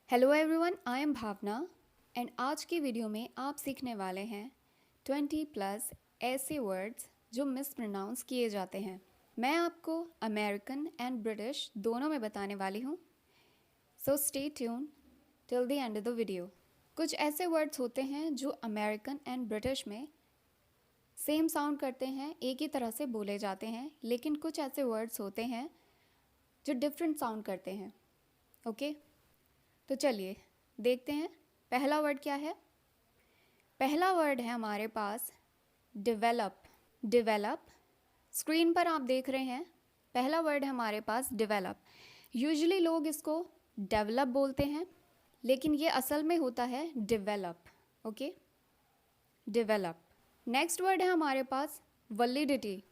Hello everyone, I am Bhavna and आज की video में आप सीखने वाले हैं 20+ ऐसे वर्ड्स जो मिस प्रोनाउंस किए जाते हैं। मैं आपको अमेरिकन एंड ब्रिटिश दोनों में बताने वाली हूँ, so stay tune till the end of the video. कुछ ऐसे वर्ड्स होते हैं जो अमेरिकन एंड ब्रिटिश में सेम साउंड करते हैं, एक ही तरह से बोले जाते हैं, लेकिन कुछ ऐसे वर्ड्स होते हैं जो डिफरेंट साउंड करते हैं। ओके तो चलिए देखते हैं पहला वर्ड क्या है। पहला वर्ड है हमारे पास डेवलप। डेवलप स्क्रीन पर आप देख रहे हैं, पहला वर्ड है हमारे पास डेवलप। यूजुअली लोग इसको डेवलप बोलते हैं, लेकिन ये असल में होता है develop. Okay develop. Next word है हमारे पास वैलिडिटी।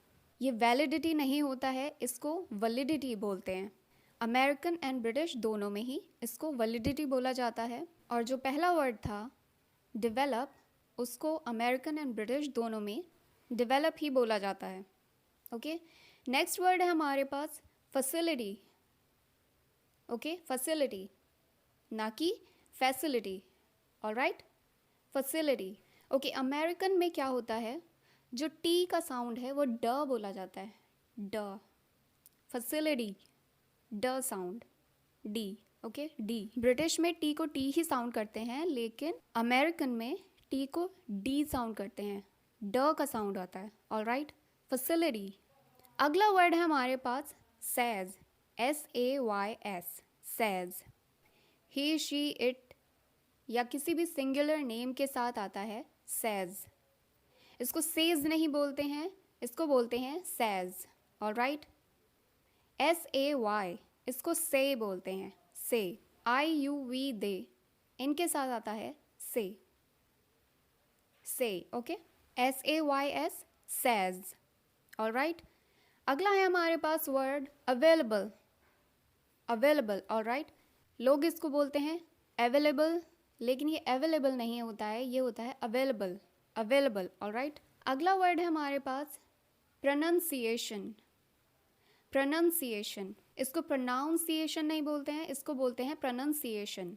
ये वैलिडिटी नहीं होता है, इसको वैलिडिटी बोलते हैं। अमेरिकन एंड ब्रिटिश दोनों में ही इसको वैलिडिटी बोला जाता है। और जो पहला वर्ड था डेवलप, उसको अमेरिकन एंड ब्रिटिश दोनों में डेवलप ही बोला जाता है। ओके नेक्स्ट वर्ड है हमारे पास फैसिलिटी। ओके फैसिलिटी, ना कि facility. Alright facility. Okay American में क्या होता है, जो टी का साउंड है वो ड बोला जाता है, ड। फैसिलिटी ड sound, D. Okay D. British में टी को टी ही साउंड करते हैं, लेकिन अमेरिकन में टी को डी साउंड करते हैं, ड का साउंड आता है। Alright facility. अगला वर्ड है हमारे पास says, SAYS, says. He she it या किसी भी सिंगुलर नेम के साथ आता है सेज। इसको सेज नहीं बोलते हैं, इसको बोलते हैं सेज। ऑलराइट SAY, इसको से बोलते हैं, से। IUV दे, इनके साथ आता है से, से। Okay SAYS, says. ऑलराइट अगला है हमारे पास वर्ड अवेलेबल। अवेलेबल। ऑलराइट लोग इसको बोलते हैं अवेलेबल, लेकिन ये अवेलेबल नहीं होता है, ये होता है अवेलेबल। अवेलेबल। ऑलराइट अगला वर्ड है हमारे पास प्रोनाउंसिएशन। प्रोनाउंसिएशन, इसको प्रोनाउंसिएशन नहीं बोलते हैं, इसको बोलते हैं प्रोनाउंसिएशन।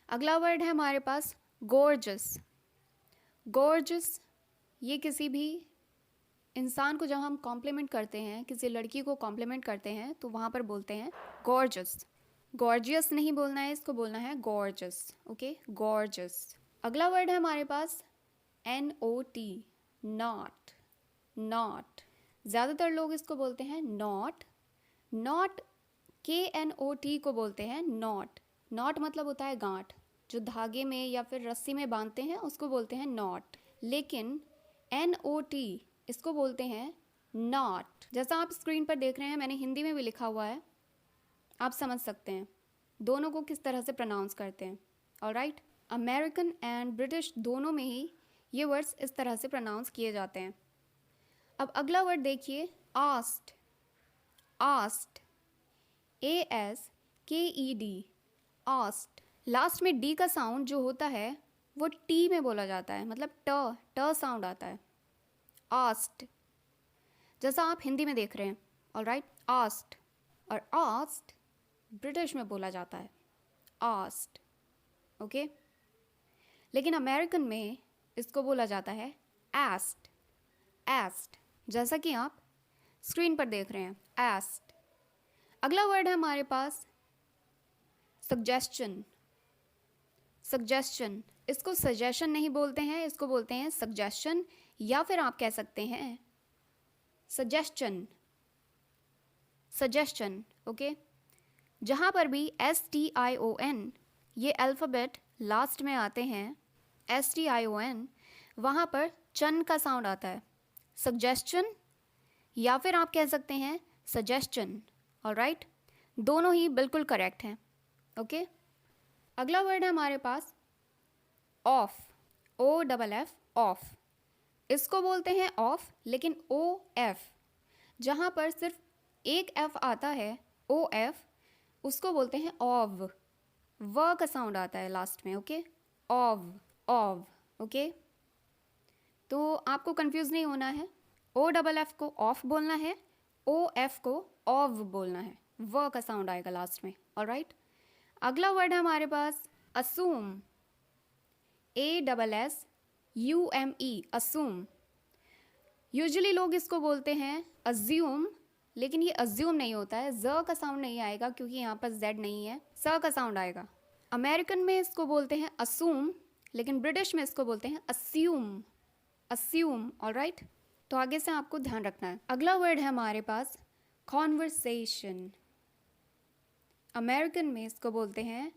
अगला वर्ड है हमारे पास गॉर्जियस। गॉर्जियस ये किसी भी इंसान को जब हम कॉम्प्लीमेंट करते हैं, किसी लड़की को कॉम्प्लीमेंट करते हैं, तो वहाँ पर बोलते हैं गॉर्जियस। गॉर्जियस नहीं बोलना है, इसको बोलना है गॉर्जियस। Okay gorgeous. अगला वर्ड है हमारे पास NOT, नॉट। नॉट ज़्यादातर लोग इसको बोलते हैं नॉट। नॉट KNOT को बोलते हैं नॉट। नॉट मतलब होता है गांठ, जो धागे में या फिर रस्सी में बांधते हैं उसको बोलते हैं नॉट। लेकिन NOT इसको बोलते हैं नॉट। जैसा आप स्क्रीन पर देख रहे हैं, मैंने हिंदी में भी लिखा हुआ है, आप समझ सकते हैं दोनों को किस तरह से प्रोनाउंस करते हैं। ऑलराइट अमेरिकन एंड ब्रिटिश दोनों में ही ये वर्ड्स इस तरह से प्रोनाउंस किए जाते हैं। अब अगला वर्ड देखिए asked. Asked ASKED, asked. Last में डी का साउंड जो होता है वो टी में बोला जाता है, मतलब ट साउंड आता है। आस्क्ड जैसा आप हिंदी में देख रहे हैं। Alright asked. और आस्क्ड ब्रिटिश में बोला जाता है आस्क्ड। ओके लेकिन अमेरिकन में इसको बोला जाता है आस्क्ड। आस्क्ड जैसा कि आप स्क्रीन पर देख रहे हैं, आस्क्ड। अगला वर्ड है हमारे पास सजेशन। सजेशन, इसको सजेशन नहीं बोलते हैं, इसको बोलते हैं सजेशन, या फिर आप कह सकते हैं सजेशन। सजेशन। ओके जहाँ पर भी STION ये अल्फ़ाबेट लास्ट में आते हैं, STION, वहाँ पर चन का साउंड आता है, सजेशन, या फिर आप कह सकते हैं सजेशन। ऑलराइट दोनों ही बिल्कुल करेक्ट हैं। ओके अगला वर्ड है हमारे पास ऑफ। OFF, of. इसको बोलते हैं ऑफ, लेकिन OF जहाँ पर सिर्फ एक F आता है, OF, उसको बोलते हैं ऑव। व का साउंड आता है लास्ट में। Okay of, of. ओके तो आपको कंफ्यूज नहीं होना है, OFF को ऑफ बोलना है, OF को ऑव बोलना है, व का साउंड आएगा लास्ट में। ऑलराइट अगला वर्ड है हमारे पास assume, ASSUME, assume। यूजुअली लोग इसको बोलते हैं assume, लेकिन ये assume नहीं होता है, ज का साउंड नहीं आएगा क्योंकि यहाँ पर z नहीं है, स का साउंड आएगा। अमेरिकन में इसको बोलते हैं assume, लेकिन ब्रिटिश में इसको बोलते हैं assume, assume, ऑलराइट। तो आगे से आपको ध्यान रखना है। अगला वर्ड है हमारे पास conversation। अमेरिकन में इसको बोलते हैं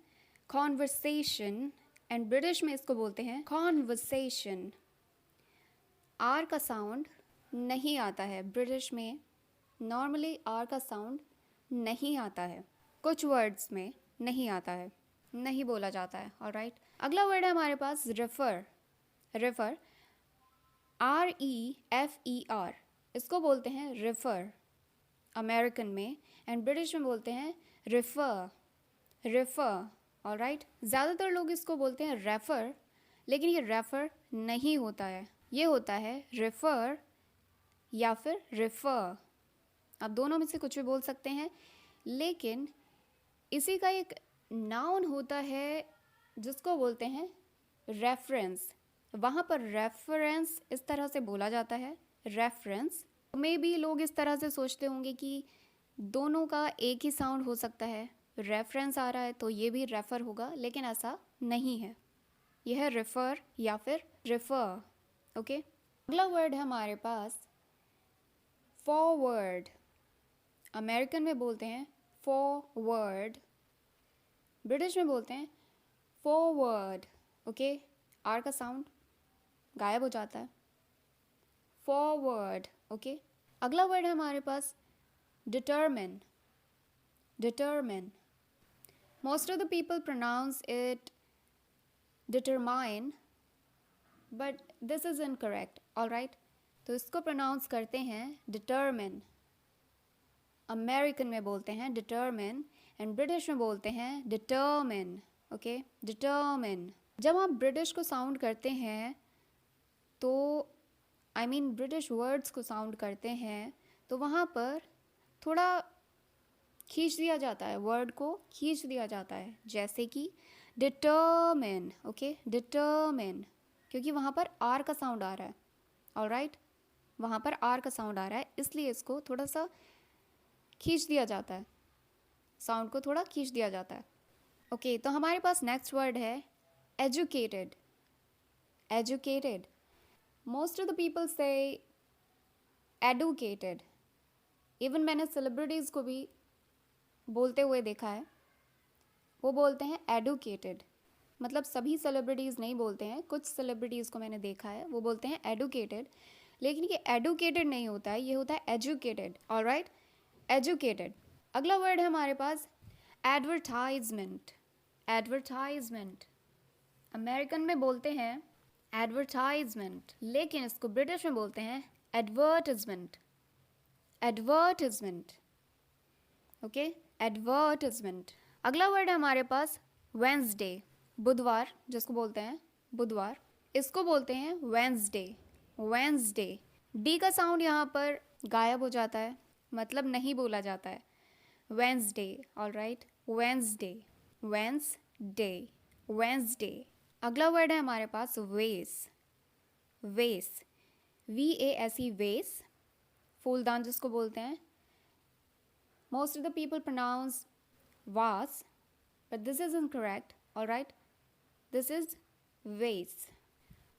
conversation एंड ब्रिटिश में इसको बोलते हैं conversation। आर का साउंड नहीं आता है ब्रिटिश में, नॉर्मली आर का साउंड नहीं आता है, कुछ वर्ड्स में नहीं आता है, नहीं बोला जाता है, ऑलराइट। अगला वर्ड है हमारे पास रेफर। रेफर, REFER, इसको बोलते हैं रेफर अमेरिकन में, एंड ब्रिटिश में बोलते हैं रेफर, रेफर, ऑलराइट। ज़्यादातर लोग इसको बोलते हैं रेफर, लेकिन ये रेफर नहीं होता है, ये होता है रेफर या फिर रेफर। आप दोनों में से कुछ भी बोल सकते हैं, लेकिन इसी का एक नाउन होता है जिसको बोलते हैं रेफरेंस। वहाँ पर रेफरेंस इस तरह से बोला जाता है, रेफरेंस। मे बी लोग इस तरह से सोचते होंगे कि दोनों का एक ही साउंड हो सकता है, रेफरेंस आ रहा है तो ये भी रेफर होगा, लेकिन ऐसा नहीं है, यह है रेफर या फिर रेफर, ओके। अगला वर्ड है हमारे पास फॉरवर्ड। अमेरिकन में बोलते हैं फॉरवर्ड, ब्रिटिश में बोलते हैं फॉरवर्ड, ओके। आर का साउंड गायब हो जाता है, फॉरवर्ड, ओके। अगला वर्ड है हमारे पास determine. Determine, most of the people pronounce it determine, but this is incorrect, alright. तो इसको प्रोनाउंस करते हैं डिटरमिन। अमेरिकन में बोलते हैं डिटरमिन एंड ब्रिटिश में बोलते हैं डिटरमिन, ओके, डिटरमिन। जब आप ब्रिटिश को साउंड करते हैं तो आई मीन ब्रिटिश वर्ड्स को साउंड करते हैं तो वहाँ पर थोड़ा खींच दिया जाता है, वर्ड को खींच दिया जाता है, जैसे कि डिटरमिन, ओके, डिटरमिन, क्योंकि वहाँ पर आर का साउंड आ रहा है, ऑलराइट, वहाँ पर आर का साउंड आ रहा है, इसलिए इसको थोड़ा सा खींच दिया जाता है, साउंड को थोड़ा खींच दिया जाता है, ओके। तो हमारे पास नेक्स्ट वर्ड है educated. Educated, most of the people से एडुकेटेड। इवन मैंने सेलिब्रिटीज़ को भी बोलते हुए देखा है, वो बोलते हैं एडुकेटेड। मतलब सभी सेलिब्रिटीज़ नहीं बोलते हैं, कुछ सेलिब्रिटीज़ को मैंने देखा है वो बोलते हैं एडुकेटेड, लेकिन ये एडुकेटेड नहीं होता है, ये होता है एजुकेटेड, ऑलराइट, एजुकेटेड। अगला वर्ड है हमारे पास एडवर्टाइजमेंट। एडवर्टाइजमेंट, अमेरिकन में बोलते हैं एडवर्टाइजमेंट, लेकिन इसको ब्रिटिश में बोलते हैं एडवर्टिजमेंट। Advertisement, okay, advertisement. अगला वर्ड है हमारे पास वेंसडे। बुधवार जिसको बोलते हैं बुधवार, इसको बोलते हैं वेंसडे, वेंसडे। डी का साउंड यहाँ पर गायब हो जाता है, मतलब नहीं बोला जाता है, Wednesday, alright, Wednesday, Wednesday, Wednesday. अगला वर्ड है हमारे पास वेस। वेस, VASE, वेस, फूलदान जिसको बोलते हैं। Most of the people pronounce vase, but this is incorrect, alright, this is vase.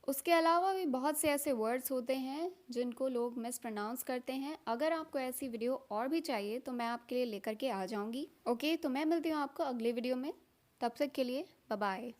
उसके अलावा भी बहुत से ऐसे वर्ड्स होते हैं जिनको लोग मिस प्रोनाउंस करते हैं। अगर आपको ऐसी वीडियो और भी चाहिए तो मैं आपके लिए लेकर के आ जाऊंगी, ओके। तो मैं मिलती हूँ आपको अगले वीडियो में, तब तक के लिए बाय बाय।